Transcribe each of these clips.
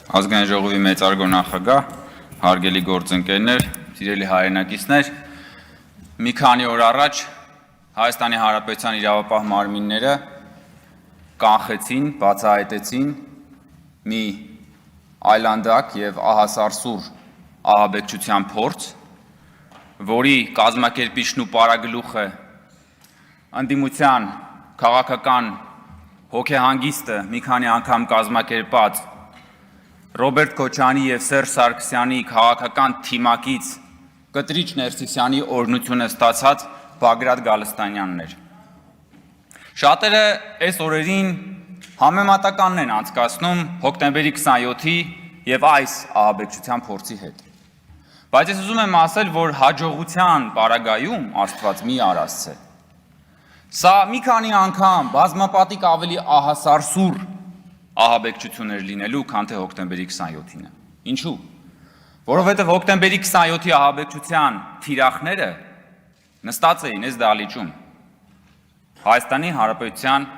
Ազգային ժողովի մեծարգո նախագահ, հարգելի գործընկերներ, սիրելի հայրենակիցներ, մի քանի օր առաջ Հայաստանի Հանրապետության իրավապահ մարմինները կանխեցին, բացահայտեցին մի այլանդակ եւ ահասարսուր ահաբեկչության փորձ, որի կազմակերպիչն ու պարագլուխը ընդդիմության քաղաքական հոգեհանգիստը մի քանի անգամ կազմակերպած Ռոբերտ Քոչարյանի եւ Սերժ Սարգսյանի քաղաքական թիմակից Կտրիչ Ներսիսյանի օրհնությունը ստացած Բագրատ Գալստանյանն էր։ Շատերը այս օրերին համեմատականն են անցկացնում հոկտեմբերի 27-ի եւ այս ահաբեկչության փորձի հետ։ Բայց ես ուզում եմ ասել, որ հաջողության պարագայում Աստված մի արասցե։ Սա մի քանի անգամ բազմապատիկ ավելի ահասարսուր ահաբեկչություններ լինելու, քան թե հոկտեմբերի 27-ինը։ Ինչու՞։ Որովհետև հոկտեմբերի 27-ի ահաբեկչության թիրախները նստած էին այս դահլիճում։ Հայաստանի Հանրապետության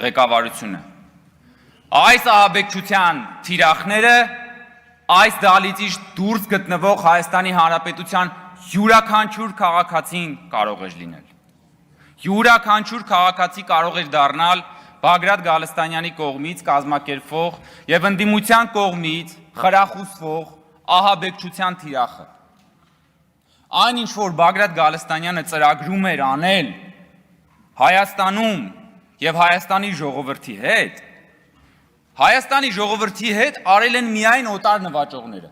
ղեկավարությունը։ Այս ահաբեկչության թիրախները այս դահլիճից դուրս գտնվող Հայաստանի Հանրապետության յուրաքանչյուր քաղաքացին կարող էր լինել։ Յուրաքանչյուր քաղաքացի կարող էր դառնալ Բագրատ Գալստանյանի կողմից կազմակերպվող եւ ընդդիմության կողմից խրախուսվող ահաբեկչության թիրախը։ Այն ինչ որ Բագրատ Գալստանյանը ծրագրում էր անել Հայաստանում եւ Հայաստանի ժողովրդի հետ արել են միայն օտար նվաճողները։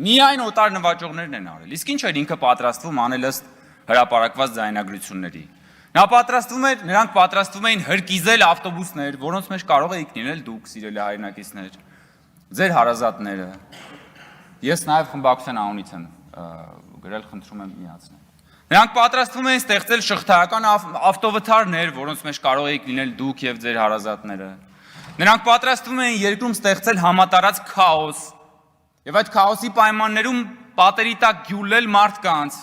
Միայն օտար նվաճողներն են արել։ Իսկ ինչ էր ինքը պատրաստվում անել ըստ հրապարակված ձայնագրությունների։ Նրանք պատրաստվում էին հրկիզել ավտոբուսներ, որոնց մեջ կարող էիք լինել դուք, սիրելի հայրենակիցներ, ձեր հարազատները։ Ես նաև խմբակցության անունից եմ գրել, խնդրում եմ միացնել։ Նրանք պատրաստվում էին ստեղծել շղթայական ավտովթարներ, որոնց մեջ կարող էիք լինել դուք եւ ձեր հարազատները։ Նրանք պատրաստվում էին երկրում ստեղծել համատարած քաոս եւ այդ քաոսի պայմաններում պատերի տակ գյուլել մարդկանց։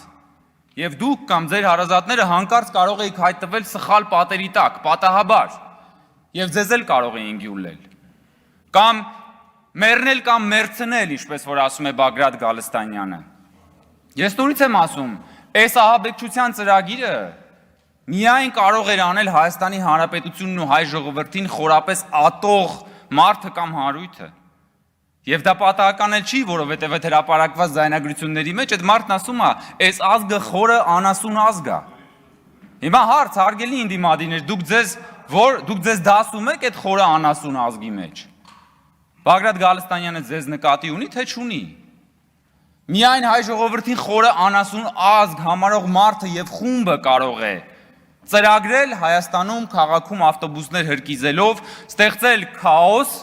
Եվ դուք կամ ձեր հարազատները հանկարծ կարող էիք հայտնվել սխալ պատերի տակ, պատահաբար, եւ ձեզ էլ կարող էին գյուլել։ Կամ մեռնել կամ մերցնել, ինչպես որ ասում է Բագրատ Գալստանյանը։ Ես նորից եմ ասում, այս ահաբեկչության ծրագիրը միայն կարող էր անել Հայաստանի Հանրապետությունն ու հայ ժողովրդին խորապես ատող մարդը կամ հանրույթը։ Եվ դա պատահական էլ չի, որովհետև այդ հրապարակված ձայնագրությունների մեջ այդ մարդն ասում է, այս ազգը խորը անասուն ազգ է։ Հիմա հարց, հարգելի ընդդիմադիրներ, դուք ձեզ դասում եք այդ խորը անասուն ազգի մեջ։ Բագրատ Գալստանյանը ձեզ նկատի ունի, թե չունի։ Միայն հայ ժողովրդին խորը անասուն ազգ համարող մարդը եւ խումբը կարող է ծրագրել Հայաստանում քաղաքում ավտոբուսներ հրկիզելով, ստեղծել քաոս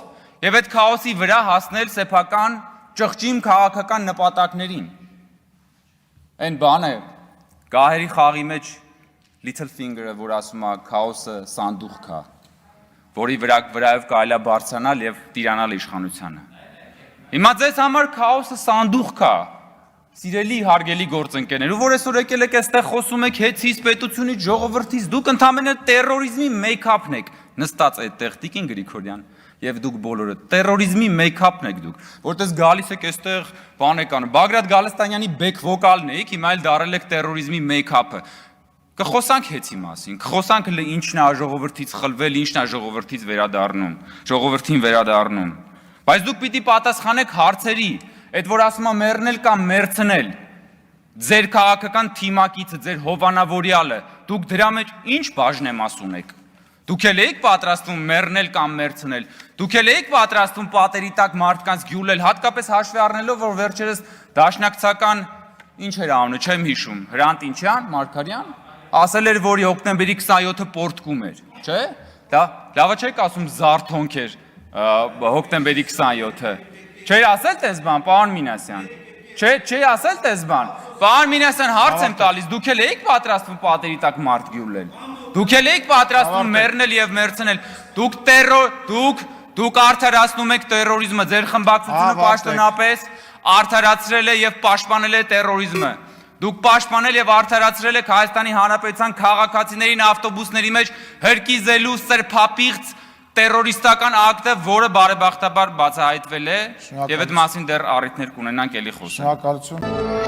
եւ այդ քաոսի վրա հասնել սեփական ճղճիմ քաղաքական նպատակներին։ Այն բանը գահերի խաղի մեջ Little Finger-ը, որ ասում է քաոսը սանդուղք է, որի վրայով կարելի է բարձրանալ եւ տիրանալ իշխանությանը։ Հիմա ձեզ համար քաոսը սանդուղք է, սիրելի հարգելի գործընկերներ, ու որ այսօր եկել եք այստեղ խոսում եք հեծից պետությունից, ժողովրդից, դուք ընդհանրապես տերորիզմի մեյքափն եք նստած այդտեղ Տիկին Գրիգորյան եւ դուք բոլորը տերորիզմի մեյքափն եք դուք, որտես գալիս եք այստեղ բան եք անում։ Բագրատ Գալստանյանի բեք վոկալն եք, հիմա էլ դարել եք տերորիզմի մեյքափը։ Կխոսանք հեծի մասին, կխոսանք ինչն է ժողովրդից խլվել, ինչն է ժողովրդին վերադառնում։ Բայց դուք պիտի պատասխանեք հարցերի, այդ որ ասում է մեռնել կամ մերցնել, ձեր քաղաքական թիմակիցը, ձեր հովանավորյալը, դուք դրա մեջ ինչ բաժնեմաս ունեք։ Դուք էլ եք պատրաստվում մեռնել կամ մերցնել, դուք էլ եք պատրաստվում պատերի տակ մարդկանց գյուլել, հատկապես հաշվի առնելով, որ վերջերս դաշնակցական ինչ էր անունը, չեմ հիշում, Հրանտ ինչյան, Մարգարյան, ասել էր, որ հոկտեմբերի 27-ը պորտկում էր, չէ՞։ Դա լավը չեք ասում զարթոնք էր հոկտեմբերի 27-ը։ Չէր ասել տես բան, պարոն Մինասյան։ Չէ ասել տես բան։ Պարոն Մինասյան, հարց եմ տալիս, դուք էլ եք պատրաստվում պատերի տակ մարդ գյուլել։ Դուք էլ եք պատրաստվում մեռնել եւ մերցնել։ Դուք արդարացնում եք տերորիզմը, ձեր խմբակցությունը պաշտոնապես արդարացրել է եւ պաշտպանել է տերորիզմը։ Դուք պաշտպանել եւ արդարացրել եք Հայաստանի Հանրապետության քաղաքացիներին ավտոբուսների մեջ հրկիզելու սրբապիղծ տերորիստական ակտը, որը բարեբախտաբար բացահայտվել է, Շնորհակալություն։ եւ այդ մասին դեռ առիթներ կունենանք էլի խոսել։ Շնորհակալություն։